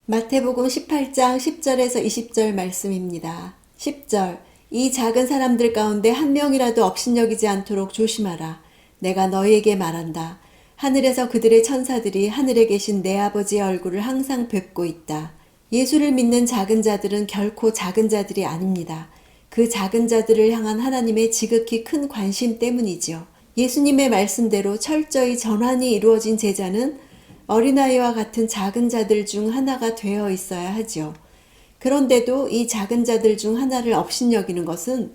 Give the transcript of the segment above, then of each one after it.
마태복음 18장 10절에서 20절 말씀입니다. 10절 이 작은 사람들 가운데 한 명이라도 업신여기지 않도록 조심하라. 내가 너희에게 말한다. 하늘에서 그들의 천사들이 하늘에 계신 내 아버지의 얼굴을 항상 뵙고 있다. 예수를 믿는 작은 자들은 결코 작은 자들이 아닙니다. 그 작은 자들을 향한 하나님의 지극히 큰 관심 때문이지요. 예수님의 말씀대로 철저히 전환이 이루어진 제자는 어린아이와 같은 작은 자들 중 하나가 되어 있어야 하지요. 그런데도 이 작은 자들 중 하나를 업신여기는 것은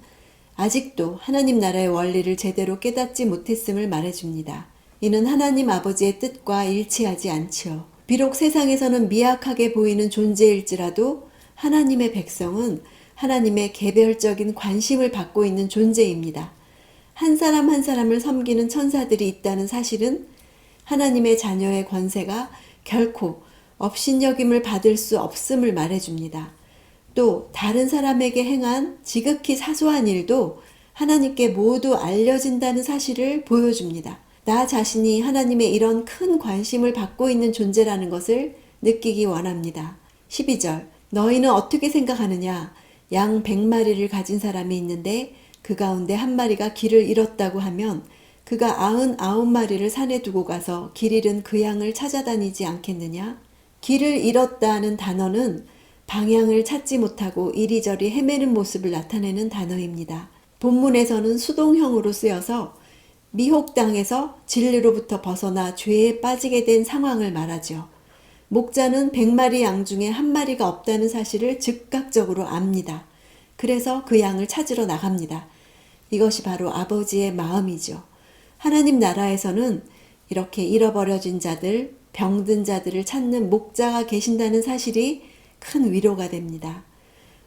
아직도 하나님 나라의 원리를 제대로 깨닫지 못했음을 말해줍니다. 이는 하나님 아버지의 뜻과 일치하지 않지요. 비록 세상에서는 미약하게 보이는 존재일지라도 하나님의 백성은 하나님의 개별적인 관심을 받고 있는 존재입니다. 한 사람 한 사람을 섬기는 천사들이 있다는 사실은 하나님의 자녀의 권세가 결코 업신여김을 받을 수 없음을 말해줍니다. 또 다른 사람에게 행한 지극히 사소한 일도 하나님께 모두 알려진다는 사실을 보여줍니다. 나 자신이 하나님의 이런 큰 관심을 받고 있는 존재라는 것을 느끼기 원합니다. 12절 너희는 어떻게 생각하느냐? 양 100마리를 가진 사람이 있는데 그 가운데 한 마리가 길을 잃었다고 하면 그가 99마리를 산에 두고 가서 길 잃은 그 양을 찾아다니지 않겠느냐? 길을 잃었다는 단어는 방향을 찾지 못하고 이리저리 헤매는 모습을 나타내는 단어입니다. 본문에서는 수동형으로 쓰여서 미혹당해서 진리로부터 벗어나 죄에 빠지게 된 상황을 말하죠. 목자는 100마리 양 중에 한 마리가 없다는 사실을 즉각적으로 압니다. 그래서 그 양을 찾으러 나갑니다. 이것이 바로 아버지의 마음이죠. 하나님 나라에서는 이렇게 잃어버려진 자들, 병든 자들을 찾는 목자가 계신다는 사실이 큰 위로가 됩니다.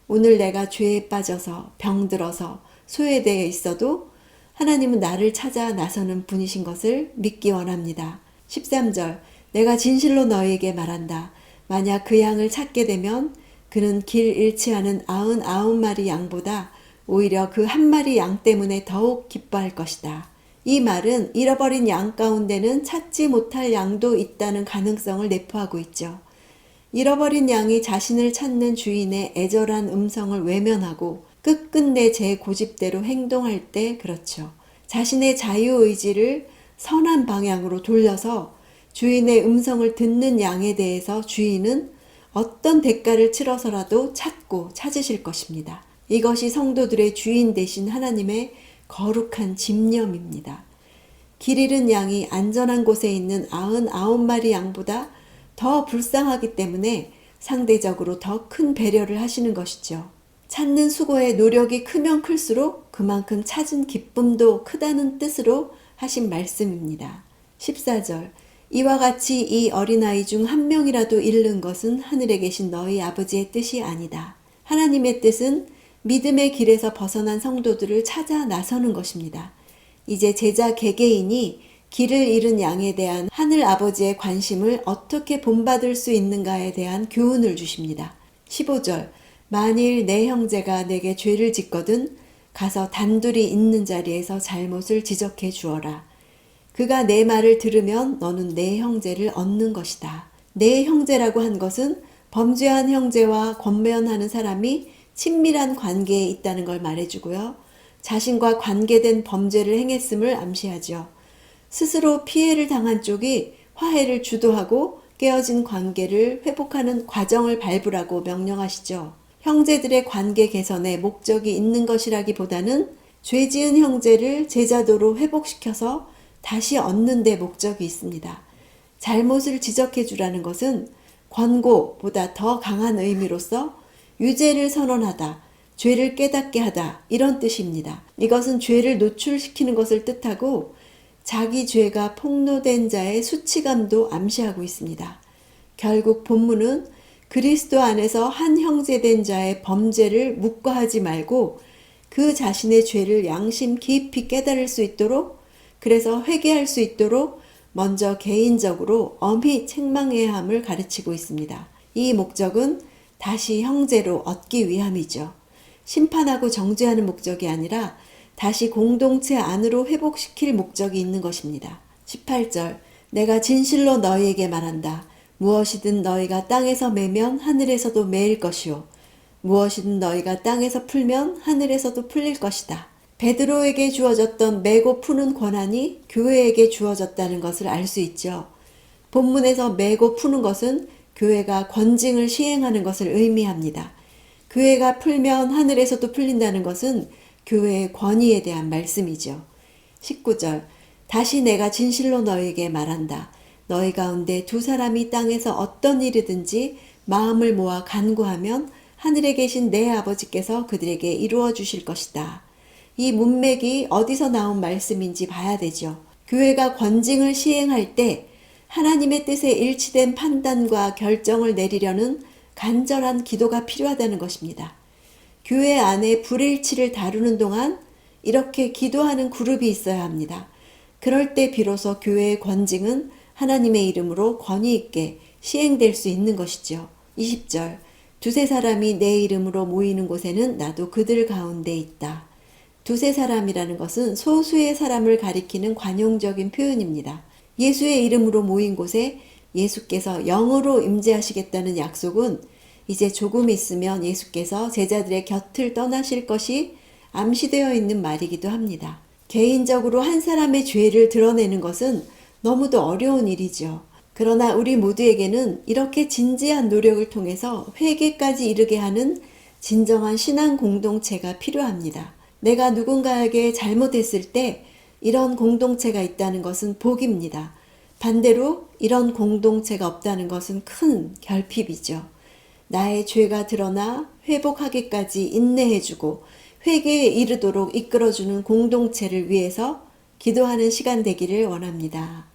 오늘 내가 죄에 빠져서 병들어서 소외되어 있어도 하나님은 나를 찾아 나서는 분이신 것을 믿기 원합니다. 13절 내가 진실로 너희에게 말한다. 만약 그 양을 찾게 되면 그는 길 잃지 않은 99마리 양보다 오히려 그 한 마리 양 때문에 더욱 기뻐할 것이다. 이 말은 잃어버린 양 가운데는 찾지 못할 양도 있다는 가능성을 내포하고 있죠. 잃어버린 양이 자신을 찾는 주인의 애절한 음성을 외면하고 끝끝내 제 고집대로 행동할 때 그렇죠. 자신의 자유의지를 선한 방향으로 돌려서 주인의 음성을 듣는 양에 대해서 주인은 어떤 대가를 치러서라도 찾으실 것입니다. 이것이 성도들의 주인 되신 하나님의 거룩한 집념입니다. 길 잃은 양이 안전한 곳에 있는 99마리 양보다 더 불쌍하기 때문에 상대적으로 더 큰 배려를 하시는 것이죠. 찾는 수고의 노력이 크면 클수록 그만큼 찾은 기쁨도 크다는 뜻으로 하신 말씀입니다. 14절 이와 같이 이 어린아이 중 한 명이라도 잃는 것은 하늘에 계신 너희 아버지의 뜻이 아니다. 하나님의 뜻은 믿음의 길에서 벗어난 성도들을 찾아 나서는 것입니다. 이제 제자 개개인이 길을 잃은 양에 대한 하늘 아버지의 관심을 어떻게 본받을 수 있는가에 대한 교훈을 주십니다. 15절 만일 내 형제가 내게 죄를 짓거든 가서 단둘이 있는 자리에서 잘못을 지적해 주어라. 그가 내 말을 들으면 너는 내 형제를 얻는 것이다. 내 형제라고 한 것은 범죄한 형제와 권면하는 사람이 친밀한 관계에 있다는 걸 말해주고요. 자신과 관계된 범죄를 행했음을 암시하죠. 스스로 피해를 당한 쪽이 화해를 주도하고 깨어진 관계를 회복하는 과정을 밟으라고 명령하시죠. 형제들의 관계 개선에 목적이 있는 것이라기보다는 죄 지은 형제를 제자도로 회복시켜서 다시 얻는 데 목적이 있습니다. 잘못을 지적해 주라는 것은 권고보다 더 강한 의미로서 유죄를 선언하다, 죄를 깨닫게 하다 이런 뜻입니다. 이것은 죄를 노출시키는 것을 뜻하고 자기 죄가 폭로된 자의 수치감도 암시하고 있습니다. 결국 본문은 그리스도 안에서 한 형제된 자의 범죄를 묵과하지 말고 그 자신의 죄를 양심 깊이 깨달을 수 있도록 그래서 회개할 수 있도록 먼저 개인적으로 엄히 책망해야 함을 가르치고 있습니다. 이 목적은 다시 형제로 얻기 위함이죠. 심판하고 정죄하는 목적이 아니라 다시 공동체 안으로 회복시킬 목적이 있는 것입니다. 18절 내가 진실로 너희에게 말한다. 무엇이든 너희가 땅에서 매면 하늘에서도 매일 것이요 무엇이든 너희가 땅에서 풀면 하늘에서도 풀릴 것이다. 베드로에게 주어졌던 매고 푸는 권한이 교회에게 주어졌다는 것을 알 수 있죠. 본문에서 매고 푸는 것은 교회가 권징을 시행하는 것을 의미합니다. 교회가 풀면 하늘에서도 풀린다는 것은 교회의 권위에 대한 말씀이죠. 19절 다시 내가 진실로 너희에게 말한다. 너희 가운데 두 사람이 땅에서 어떤 일이든지 마음을 모아 간구하면 하늘에 계신 내 아버지께서 그들에게 이루어 주실 것이다. 이 문맥이 어디서 나온 말씀인지 봐야 되죠. 교회가 권징을 시행할 때 하나님의 뜻에 일치된 판단과 결정을 내리려는 간절한 기도가 필요하다는 것입니다. 교회 안에 불일치를 다루는 동안 이렇게 기도하는 그룹이 있어야 합니다. 그럴 때 비로소 교회의 권징은 하나님의 이름으로 권위 있게 시행될 수 있는 것이죠. 20절 두세 사람이 내 이름으로 모이는 곳에는 나도 그들 가운데 있다. 두세 사람이라는 것은 소수의 사람을 가리키는 관용적인 표현입니다. 예수의 이름으로 모인 곳에 예수께서 영으로 임재하시겠다는 약속은 이제 조금 있으면 예수께서 제자들의 곁을 떠나실 것이 암시되어 있는 말이기도 합니다. 개인적으로 한 사람의 죄를 드러내는 것은 너무도 어려운 일이죠. 그러나 우리 모두에게는 이렇게 진지한 노력을 통해서 회개까지 이르게 하는 진정한 신앙 공동체가 필요합니다. 내가 누군가에게 잘못했을 때 이런 공동체가 있다는 것은 복입니다. 반대로 이런 공동체가 없다는 것은 큰 결핍이죠. 나의 죄가 드러나 회복하기까지 인내해주고 회개에 이르도록 이끌어주는 공동체를 위해서 기도하는 시간 되기를 원합니다.